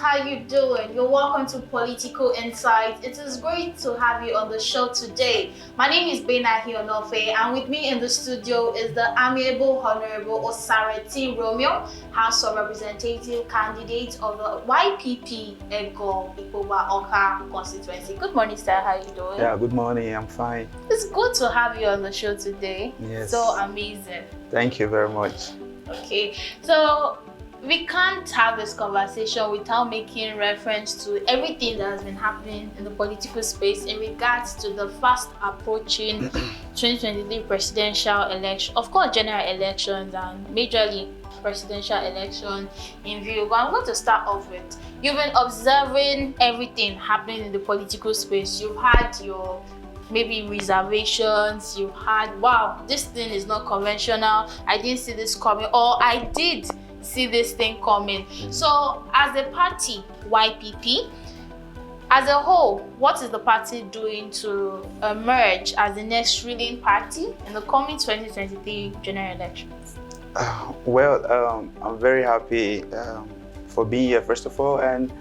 how you doing? You're welcome to Political Insight. It is great to have you on the show today. My name is Benahi Onofe, and with me in the studio is the amiable Honorable Osaretin Romeo, House of Representative candidate of the YPP Egor Ikpoba-Okha constituency. Good morning, sir. How are you doing? Yeah, good morning. I'm fine. It's good to have you on the show today. Yes. So amazing. Thank you very much. Okay, so we can't have this conversation without making reference to everything that has been happening in the political space in regards to the fast approaching 2023 presidential election, of course general elections and majorly presidential election in view. But I'm going to start off with, you've been observing everything happening in the political space. You've had your maybe reservations, you've had, wow, this thing is not conventional, I didn't see this coming, or I did see this thing coming. So as a party, YPP, as a whole, what is the party doing to emerge as the next ruling party in the coming 2023 general elections? I'm very happy for being here, first of all. And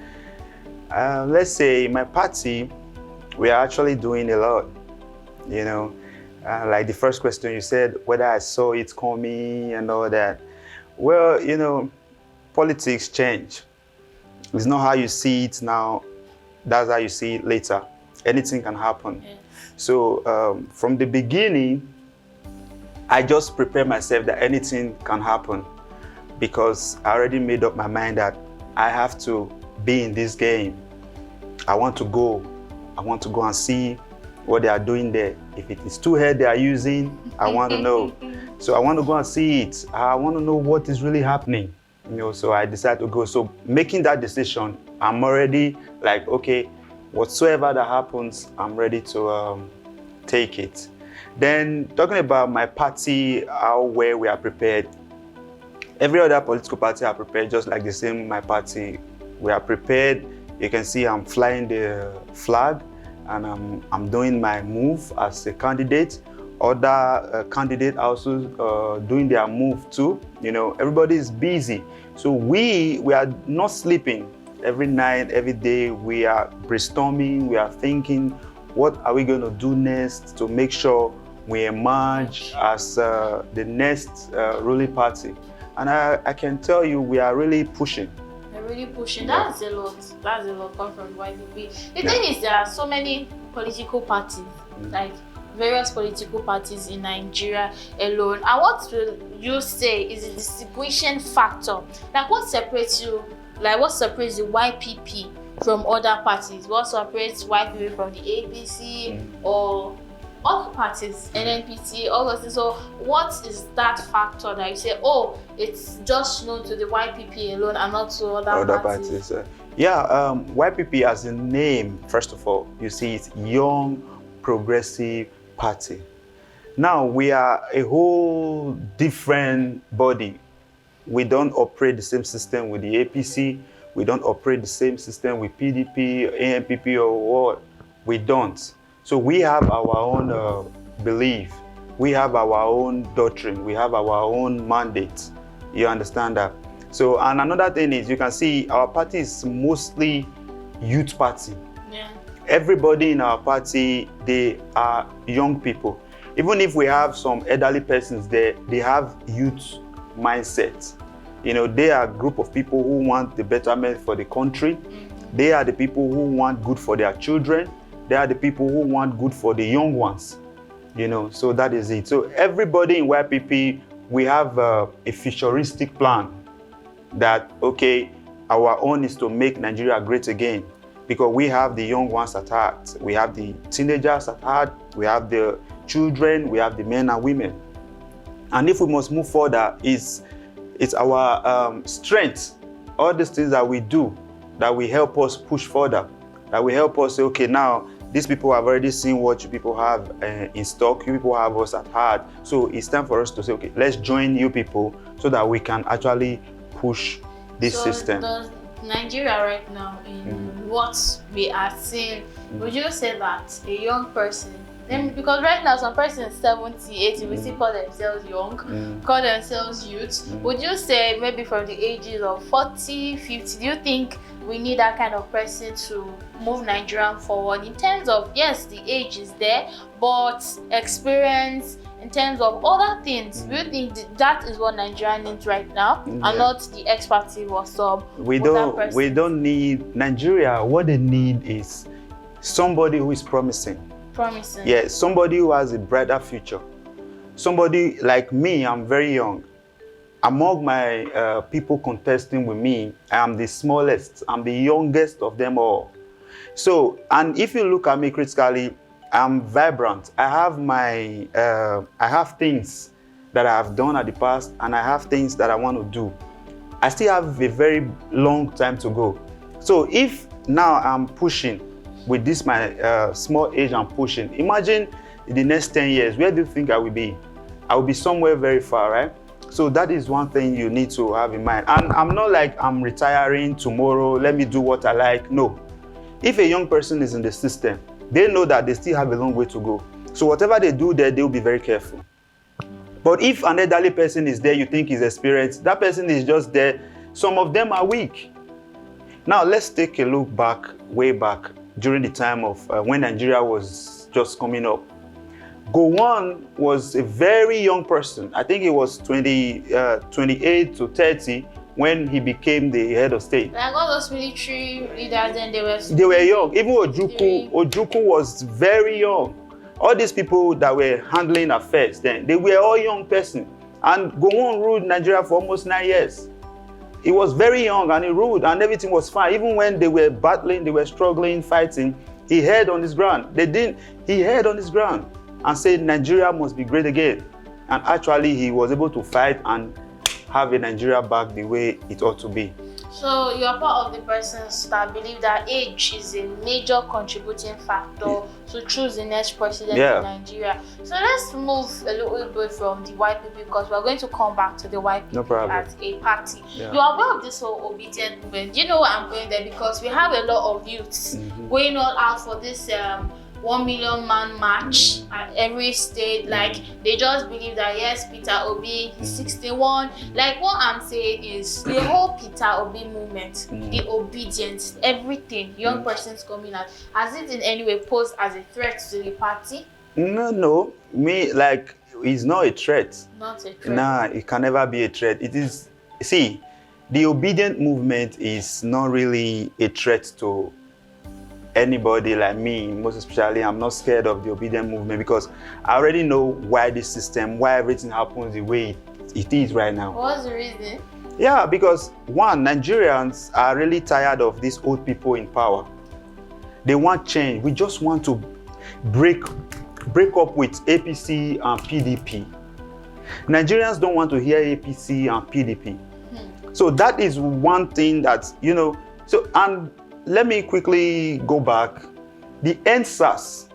let's say my party, we are actually doing a lot, you know. Like the first question you said, whether I saw it coming and all that. Well, you know, politics change. It's not how you see it now, that's how you see it later. Anything can happen. Yes. So from the beginning, I just prepare myself that anything can happen, because I already made up my mind that I have to be in this game. I want to go and see what they are doing there. If it is two heads they are using, I want to know. So I want to go and see it. I want to know what is really happening. You know, so I decided to go. So making that decision, I'm already like, okay, whatsoever that happens, I'm ready to take it. Then talking about my party, how well we are prepared. Every other political party are prepared, just like the same my party. We are prepared. You can see I'm flying the flag, and I'm doing my move as a candidate. Other candidates also doing their move too. You know, everybody is busy. So we are not sleeping. Every night, every day, we are brainstorming, we are thinking, what are we going to do next to make sure we emerge as the next ruling party. And I can tell you, we are really pushing. Really pushing. That's a lot. That's a lot coming from YPP. The thing is, there are so many political parties, like various political parties in Nigeria alone. And what will you say is the distinguishing factor? Like, what separates you? Like, what separates the YPP from other parties? What separates YPP from the APC or other parties, NNPC, all those things? So what is that factor that you say, oh, it's just known to the YPP alone and not to other parties? YPP as a name, first of all, you see it's Young Progressive Party. Now we are a whole different body. We don't operate the same system with the APC. We don't operate the same system with PDP, NPP, or what. We don't. So we have our own belief. We have our own doctrine. We have our own mandate. You understand that? So, and another thing is, you can see our party is mostly youth party. Yeah. Everybody in our party, they are young people. Even if we have some elderly persons there, they have youth mindset. You know, they are a group of people who want the betterment for the country. They are the people who want good for their children. They are the people who want good for the young ones, you know, so that is it. So everybody in YPP, we have a futuristic plan that, okay, our own is to make Nigeria great again, because we have the young ones at heart. We have the teenagers at heart. We have the children. We have the men and women. And if we must move further, it's our strength, all these things that we do, that will help us push further, that will help us say, okay, now, these people have already seen what you people have in stock. You people have us at heart. So it's time for us to say, okay, let's join you people so that we can actually push this system. Does Nigeria right now, in what we are seeing, would you say that a young person Then because right now some persons 70, 80 we still call themselves young, call themselves youth. Would you say maybe from the ages of 40, 50, do you think we need that kind of person to move Nigeria forward in terms of, yes, the age is there, but experience in terms of other things? Do you think that is what Nigeria needs right now, and not the expertise or some? We don't need Nigeria. What they need is somebody who is promising. Yeah, somebody who has a brighter future. Somebody like me, I'm very young. Among my people contesting with me, I am the smallest. I'm the youngest of them all. So, and if you look at me critically, I'm vibrant. I have things that I have done at the past, and I have things that I want to do. I still have a very long time to go. So if now I'm pushing with this my small age, I'm pushing. Imagine in the next 10 years, where do you think I will be? I will be somewhere very far, right? So that is one thing you need to have in mind. And I'm not like I'm retiring tomorrow, let me do what I like. No. If a young person is in the system, they know that they still have a long way to go. So whatever they do there, they'll be very careful. But if an elderly person is there, you think is experienced, that person is just there. Some of them are weak. Now let's take a look back, way back, during the time of when Nigeria was just coming up. Gowon was a very young person. I think he was 28 to 30 when he became the head of state. Like all those military leaders, then they were young. Even Ojukwu was very young. All these people that were handling affairs then, they were all young person. And Gowon ruled Nigeria for almost 9 years. He was very young and he ruled and everything was fine. Even when they were battling, they were struggling, fighting, he held on his ground. He held on his ground and said Nigeria must be great again. And actually he was able to fight and have a Nigeria back the way it ought to be. So you are part of the persons that believe that age is a major contributing factor to choose the next president in Nigeria. So let's move a little bit from the YPP because we're going to come back to the YPP as a party. You are aware of this whole obedient movement. You know why I'm going there? Because we have a lot of youths going all out for this 1 million man march at every state. Like they just believe that yes, Peter Obi, he's 61. Like what I'm saying is the whole Peter Obi movement, the obedience, everything, young persons coming out, has it in any way posed as a threat to the party? No. Me, like, it's not a threat. Not a threat. Nah, it can never be a threat. It is, see, the obedient movement is not really a threat to anybody like me. Most especially, I'm not scared of the obedient movement because I already know why this system, why everything happens the way it is right now. What's the reason? Yeah, because one, Nigerians are really tired of these old people in power. They want change. We just want to break up with APC and PDP. Nigerians don't want to hear APC and PDP. So that is one thing that, you know, so, and let me quickly go back. The NSAS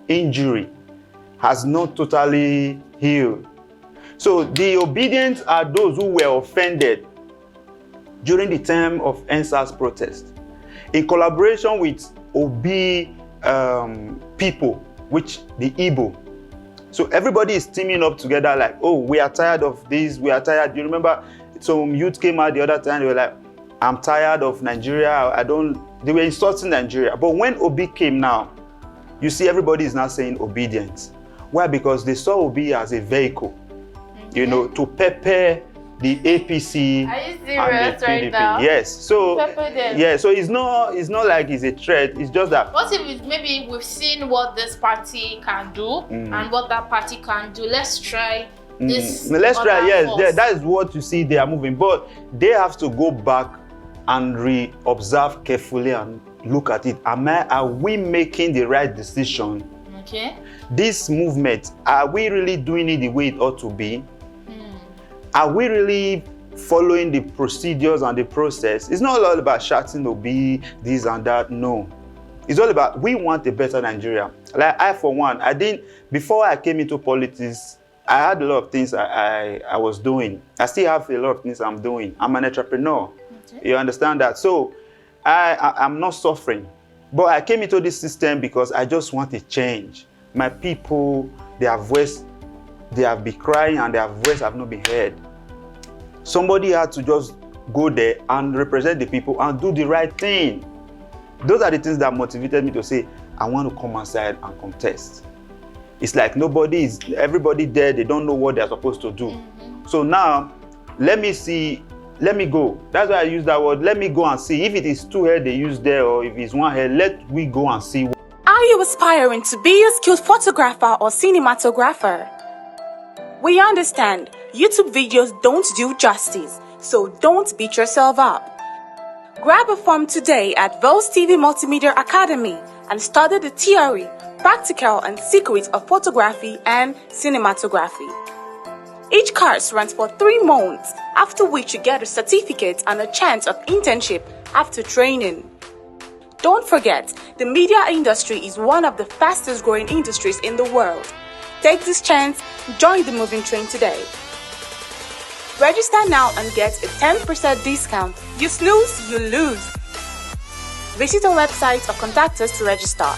injury has not totally healed. So the obedient are those who were offended during the time of NSAS protest. In collaboration with Obi people, which the Igbo. So everybody is teaming up together like, oh, we are tired of this, we are tired. You remember some youth came out the other time, they were like, I'm tired of Nigeria, they were insulting Nigeria. But when Obi came now, you see everybody is now saying obedience. Why? Because they saw Obi as a vehicle, you know, to pepper the APC and the PDP. Right now? Yes. So yeah, so it's not like it's a threat. It's just that. What if maybe we've seen what this party can do and what that party can do? Let's try this. Let's try. Yes, that is what you see. They are moving, but they have to go back and re-observe carefully and look at it. Are we making the right decision? Okay. This movement, are we really doing it the way it ought to be? Are we really following the procedures and the process? It's not all about shouting Obi, this and that. No. It's all about, we want a better Nigeria. Like I, for one, before I came into politics, I had a lot of things I was doing. I still have a lot of things I'm doing. I'm an entrepreneur. Okay. You understand that? So I'm not suffering. But I came into this system because I just want a change. my people, their voice, they have been crying and their voice have not been heard. Somebody had to just go there and represent the people and do the right thing. Those are the things that motivated me to say, I want to come outside and contest. It's like everybody there, they don't know what they're supposed to do. So now, let me go. That's why I use that word. Let me go and see. If it is 2 head they use there, or if it's 1 head, let we go and see. Are you aspiring to be a skilled photographer or cinematographer? We understand YouTube videos don't do justice, so don't beat yourself up. Grab a form today at VOS TV Multimedia Academy and study the theory, practical and secrets of photography and cinematography. Each course runs for 3 months, after which you get a certificate and a chance of internship after training. Don't forget, the media industry is one of the fastest growing industries in the world. Take this chance, join the moving train today. Register now and get a 10% discount. You snooze, you lose. Visit our website or contact us to register.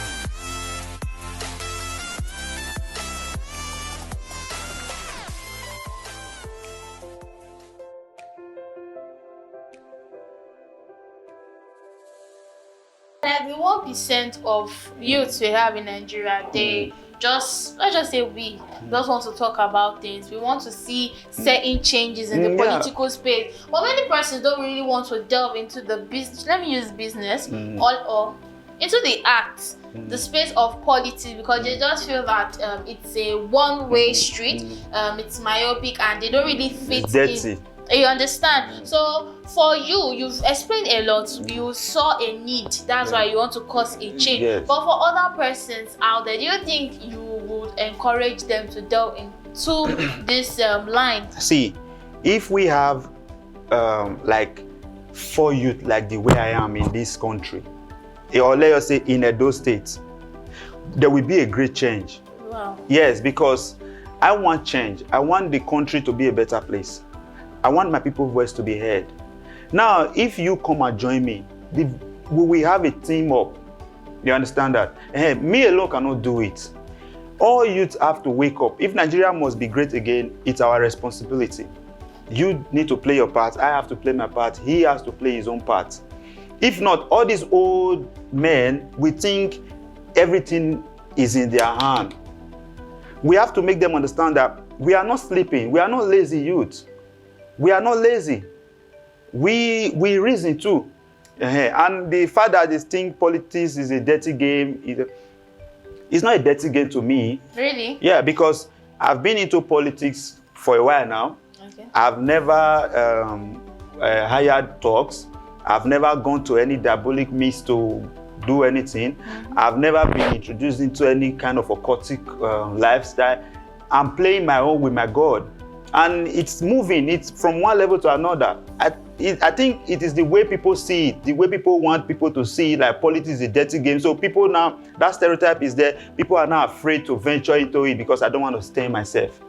Like the 1% of youths we have in Nigeria, they let's just say we just want to talk about things. We want to see certain changes in the political space. But many persons don't really want to delve into the business. Let me use business or into the act, the space of politics, because they just feel that it's a one-way street. It's myopic and they don't really fit it's dirty. in. You understand? So for you, you've explained a lot. You saw a need. That's why you want to cause a change. Yes. But for other persons out there, do you think you would encourage them to delve into this line? See, if we have like 4 youth like the way I am in this country, or let us say in Edo State, there will be a great change. Wow. Yes, because I want change. I want the country to be a better place. I want my people's voice to be heard. Now, if you come and join me, we will have a team up. You understand that? Me alone cannot do it. All youth have to wake up. If Nigeria must be great again, it's our responsibility. You need to play your part. I have to play my part. He has to play his own part. If not, all these old men, we think everything is in their hand. We have to make them understand that we are not sleeping. We are not lazy youth. We are not lazy. We reason too. And the fact that they think politics is a dirty game, it's not a dirty game to me. Really? Yeah, because I've been into politics for a while now. Okay. I've never hired talks. I've never gone to any diabolic means to do anything. I've never been introduced into any kind of occultic lifestyle. I'm playing my own with my God. And it's moving, it's from one level to another. I think it is the way people see it, the way people want people to see it, like politics is a dirty game. So people now, that stereotype is there. People are now afraid to venture into it because I don't want to stain myself.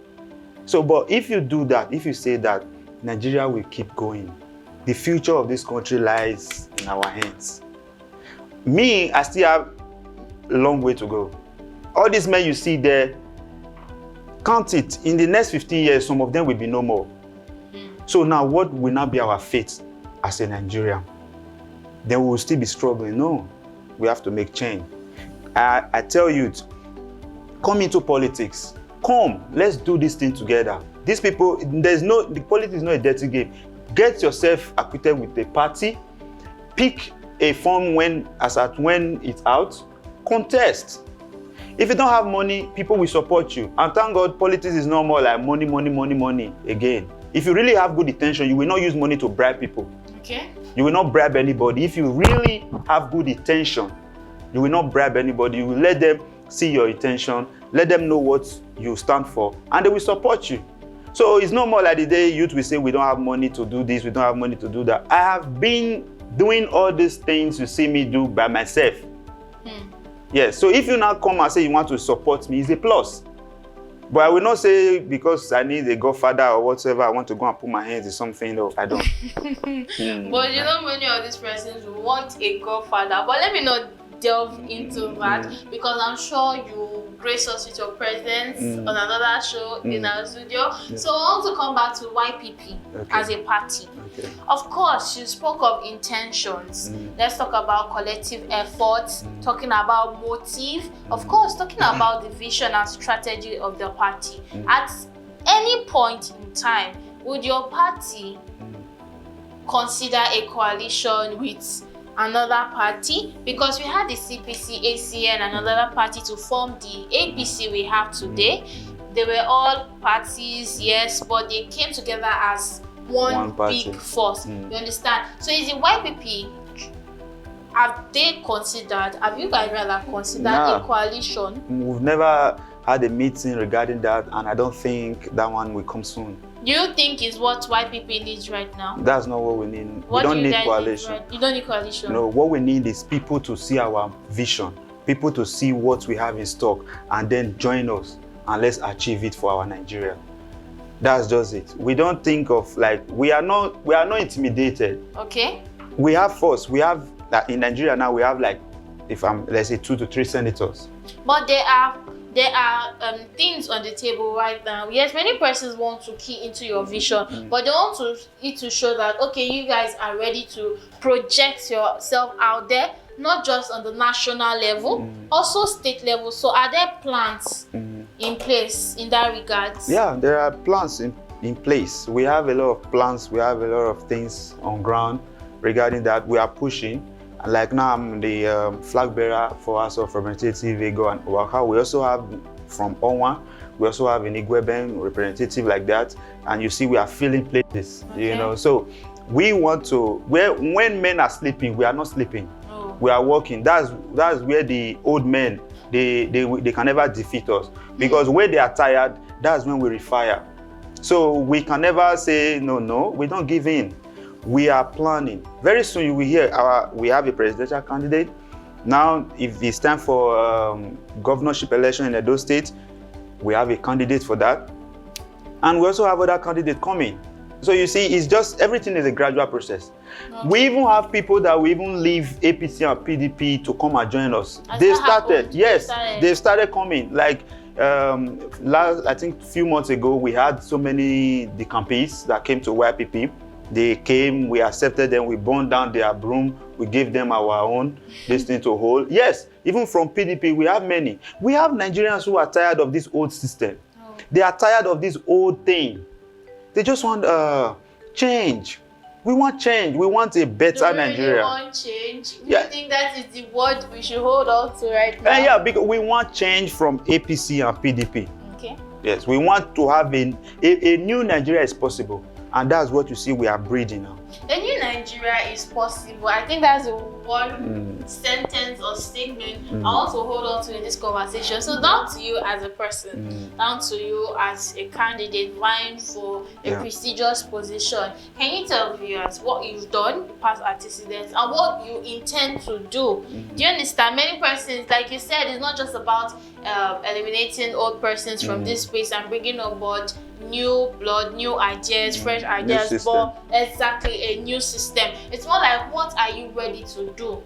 So, but if you do that, if you say that, Nigeria will keep going. The future of this country lies in our hands. Me, I still have a long way to go. All these men you see there, count it, in the next 15 years, some of them will be no more. So now what will now be our fate as a Nigerian? Then we will still be struggling. No, we have to make change. I tell you, come into politics. Come, let's do this thing together. These people, the politics is not a dirty game. Get yourself acquitted with a party. Pick a form when it's out. Contest. If you don't have money, people will support you. And thank God, politics is no more like money again. If you really have good intention, you will not use money to bribe people. Okay. You will not bribe anybody. If you really have good intention, you will not bribe anybody. You will let them see your intention, let them know what you stand for, and they will support you. So it's no more like the day youth will say, we don't have money to do this, we don't have money to do that. I have been doing all these things you see me do by myself. Yes, so if you now come and say you want to support me, it's a plus. But I will not say because I need a godfather or whatever, I want to go and put my hands in something. No, I don't. But you know, many of these persons want a godfather. But let me not delve into that because I'm sure you grace us with your presence on another show in our studio. So I want to come back to YPP as a party. Of course, you spoke of intentions. Let's talk about collective efforts, talking about motive, of course, talking about the vision and strategy of the party. At any point in time, would your party consider a coalition with another party? Because we had the CPC, ACN, and another party to form the APC we have today. They were all parties, yes, but they came together as one big force. You understand? So is the YPP, have you guys rather considered a coalition? We've never had a meeting regarding that, and I don't think that one will come soon. Do you think is what YPP needs right now? That's not what we need. We don't need coalition. You don't need coalition? No, what we need is people to see our vision, people to see what we have in stock, and then join us, and let's achieve it for our Nigeria. That's just it. We don't think of like, we are not intimidated. Okay. We have force. We have in Nigeria now, we have like, let's say 2 to 3 senators. But there are things on the table right now. Yes, many persons want to key into your vision, but they want it to show that, okay, you guys are ready to project yourself out there, not just on the national level, also state level. So are there plans in place in that regard? Yeah, there are plans in place. We have a lot of plans. We have a lot of things on ground regarding that. We are pushing. And like now, I'm the flag bearer for House of Representative Egor and Ikpoba-Okha. We also have from Onwa, we also have an Igweben representative like that. And you see, we are filling places, you know. So we want to, when men are sleeping, we are not sleeping. We are working. That's where the old men, they can never defeat us. Because when they are tired, that's when we refire. So we can never say, no, we don't give in. We are planning. Very soon you will hear we have a presidential candidate. Now, if it's time for governorship election in Edo State, we have a candidate for that. And we also have other candidates coming. So you see, it's just, everything is a gradual process. We even have people that will even leave APC and PDP to come and join us. They've started coming. Like, I think a few months ago, we had so many decampees that came to YPP. They came, we accepted them, we burned down their broom, we gave them our own, this thing to hold. Yes, even from PDP, we have many. We have Nigerians who are tired of this old system. They are tired of this old thing. They just want change. We want change. We want a better Nigeria. We want change. Do you think that is the word we should hold on to right now? Yeah, because we want change from APC and PDP. Okay. Yes, we want to have a new Nigeria is possible. And that's what you see we are breeding now. A new Nigeria is possible. I think that's the one sentence or statement I want to hold on to in this conversation. So down to you as a person, down to you as a candidate vying for a prestigious position. Can you tell viewers what you've done, past antecedents, and what you intend to do? Do you understand? Many persons, like you said, it's not just about eliminating old persons from this space and bringing on board new blood, new ideas, fresh ideas, but exactly a new system. It's more like, what are you ready to do?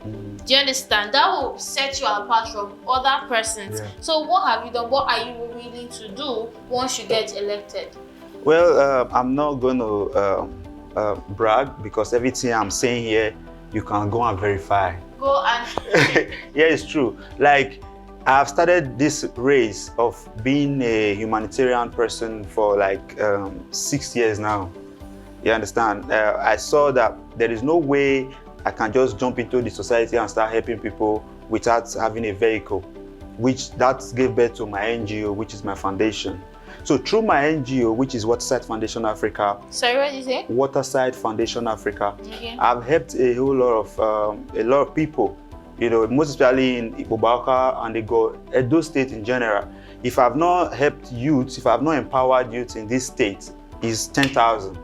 Do you understand? That will set you apart from other persons. So what have you done? What are you willing to do once you get elected? Well, I'm not going to brag, because everything I'm saying here, you can go and verify. Go and yeah, it's true. Like, I've started this race of being a humanitarian person for like 6 years now. You understand? I saw that there is no way I can just jump into the society and start helping people without having a vehicle, which that gave birth to my NGO, which is my foundation. So through my NGO, which is Waterside Foundation Africa. Sorry, what did you say? Waterside Foundation Africa. Okay. I've helped a whole lot of people. You know, most especially in Ikpoba-Okha and Egor, Edo State in general. If I've not helped youth, if I've not empowered youth in this state, is 10,000.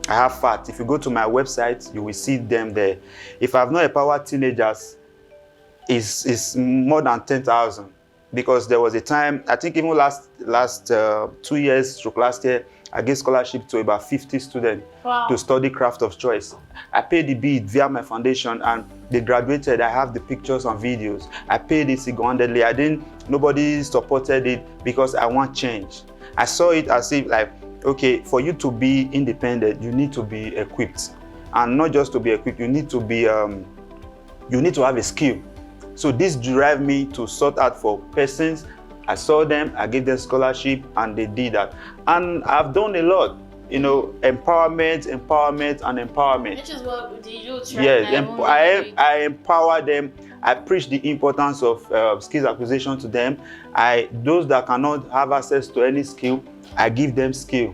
I have facts. If you go to my website, you will see them there. If I've not empowered teenagers, is more than 10,000. Because there was a time, I think even last 2 years, last year, I gave scholarship to about 50 students Wow. to study craft of choice. I paid the bid via my foundation, and they graduated. I have the pictures and videos. I paid it single-handedly. Nobody supported it because I want change. I saw it as if like, okay, for you to be independent, you need to be equipped. And not just to be equipped, you need to be, you need to have a skill. So this drive me to sort out for persons. I saw them, I gave them scholarship, and they did that. And I've done a lot, you know, empowerment, and empowerment. Which is what the youth right Yes, now. I empower them. I preach the importance of skills acquisition to them. Those that cannot have access to any skill, I give them skill.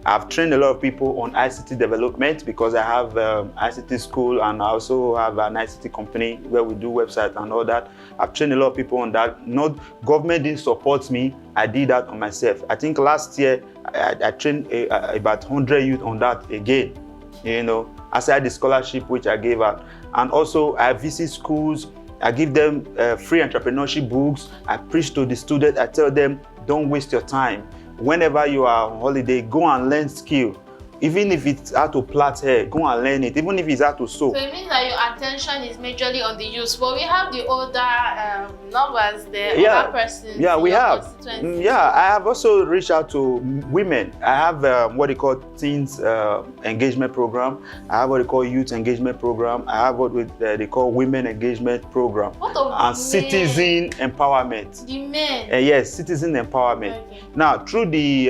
I've trained a lot of people on ICT development because I have ICT school, and I also have an ICT company where we do website and all that. I've trained a lot of people on that. Not government didn't support me. I did that on myself. I think last year I trained about 100 youth on that again. You know, aside the scholarship which I gave out, and also I visit schools. I give them free entrepreneurship books. I preach to the students. I tell them, don't waste your time. Whenever you are on holiday, go and learn skill. Even if it's how to plait hair, go and learn it. Even if it's how to sew. So it means that your attention is majorly on the youth. But we have the older numbers, the older persons. Yeah, we have. Constituency. Yeah, I have also reached out to women. I have what they call teens engagement program. I have what they call youth engagement program. I have what they call women engagement program. What of and the citizen empowerment. The men. Yes, citizen empowerment. Okay. Now, through the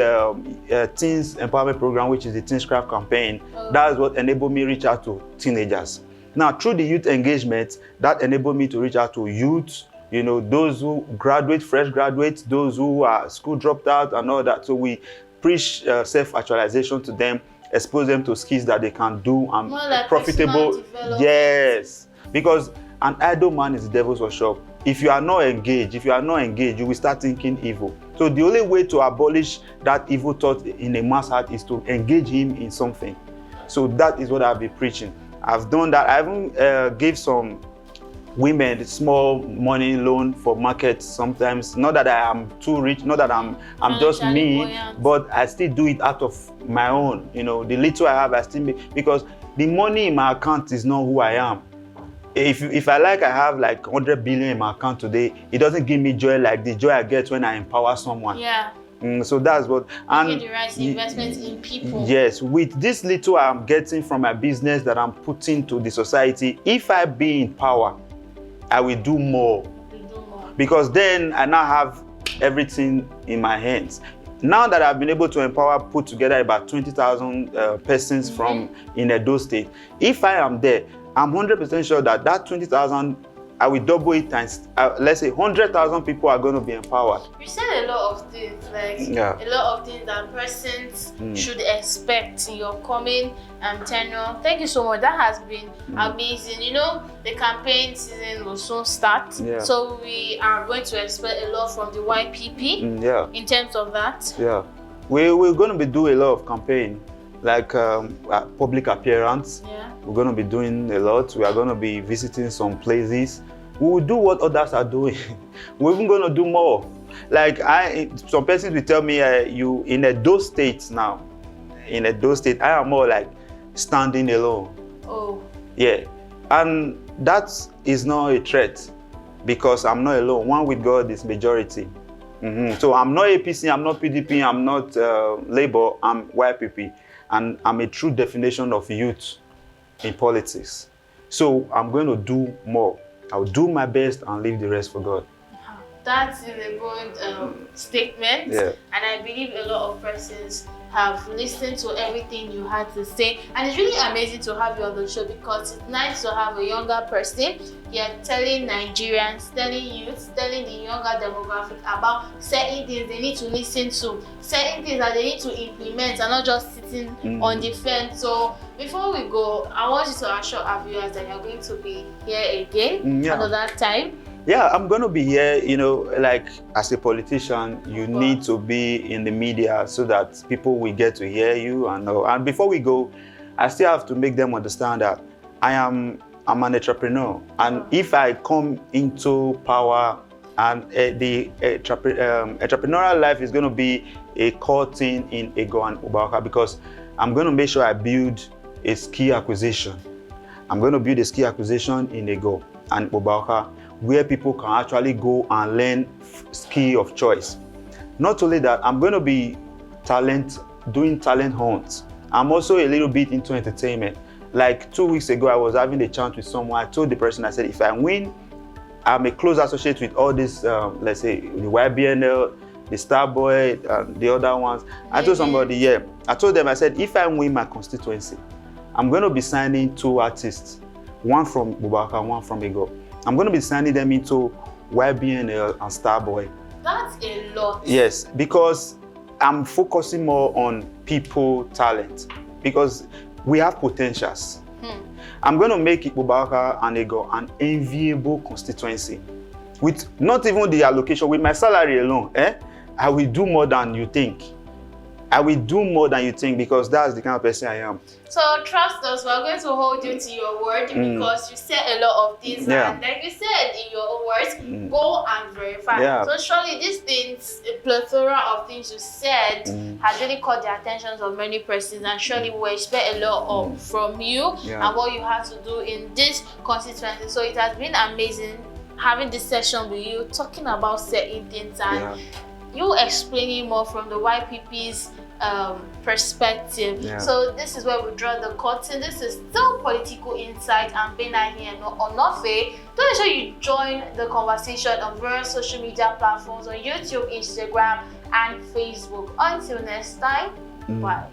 Teens Empowerment Program, which is the Teens Craft campaign, that's what enabled me to reach out to teenagers. Now, through the youth engagement, that enabled me to reach out to youth, you know, those who graduate, fresh graduates, those who are school dropped out and all that. So we preach self-actualization to them, expose them to skills that they can do and more like profitable. Yes, because an idle man is the devil's workshop. If you are not engaged, you will start thinking evil. So the only way to abolish that evil thought in a man's heart is to engage him in something. So that is what I've been preaching. I've done that. I even gave some women small money loan for markets sometimes. Not that I am too rich, not that I'm just me, but I still do it out of my own. You know, the little I have, I still make, because the money in my account is not who I am. If I have like 100 billion in my account today, it doesn't give me joy like the joy I get when I empower someone. Yeah. So that's what. And the right investment in people. Yes, with this little I'm getting from my business that I'm putting to the society, if I be in power, I will do more. Because then I now have everything in my hands. Now that I've been able to put together about 20,000 persons from in Edo State, if I am there, I'm 100% sure that 20,000, I will double it times, let's say 100,000 people are going to be empowered. You said a lot of things, like a lot of things that persons should expect in your coming tenure. Thank you so much. That has been amazing. You know, the campaign season will soon start. Yeah. So we are going to expect a lot from the YPP in terms of that. Yeah. We're going to be doing a lot of campaign, like public appearance. Yeah. We're going to be doing a lot. We are going to be visiting some places. We will do what others are doing. We're even going to do more. Like some persons will tell me, you in Edo State now. In Edo State, I am more like standing alone. Oh. Yeah. And that is not a threat because I'm not alone. One with God is majority. So I'm not APC, I'm not PDP, I'm not Labour, I'm YPP. And I'm a true definition of youth in politics. So I'm going to do more. I'll do my best and leave the rest for God. That is a bold statement. Yeah. And I believe a lot of persons have listened to everything you had to say. And it's really amazing to have you on the show because it's nice to have a younger person here telling Nigerians, telling youths, telling the younger demographic about certain things they need to listen to, certain things that they need to implement and not just sitting on the fence. So before we go, I want you to assure our viewers that you're going to be here again another time. Yeah, I'm going to be here, you know, like as a politician, you need to be in the media so that people will get to hear you and know. And before we go, I still have to make them understand that I'm an entrepreneur. And if I come into power and the entrepreneurial life is going to be a core thing in Egor and Ikpoba-Okha, because I'm going to make sure I build a skill acquisition. I'm going to build a skill acquisition in Egor and Ikpoba-Okha where people can actually go and learn skill of choice. Not only that, I'm going to be doing talent hunts. I'm also a little bit into entertainment. Like 2 weeks ago, I was having a chat with someone. I told the person, I said, if I win, I'm a close associate with all this, let's say, the YBNL, the Starboy, and the other ones. I told somebody, yeah, I told them, I said, if I win my constituency, I'm going to be signing 2 artists, one from Ikpoba-Okha, one from Egor. I'm going to be signing them into YBNL and Starboy. That's a lot. Yes, because I'm focusing more on people talent, because we have potentials. I'm going to make Ikpoba-Okha and Egor an enviable constituency. With not even the allocation, with my salary alone, I will do more than you think. I will do more than you think, because that's the kind of person I am. So trust us, we're going to hold you to your word, because you said a lot of things, and like you said in your own words, go and verify. Yeah. So surely these things, a plethora of things you said, has really caught the attention of many persons, and surely we expect a lot from you and what you have to do in this constituency. So it has been amazing having this session with you, talking about certain things, and you explaining more from the YPP's perspective. So this is where we draw the curtain. This is still Political Insight. I'm Bena here on Onofe. Don't make sure you join the conversation on various social media platforms on YouTube, Instagram, and Facebook. Until next time, bye.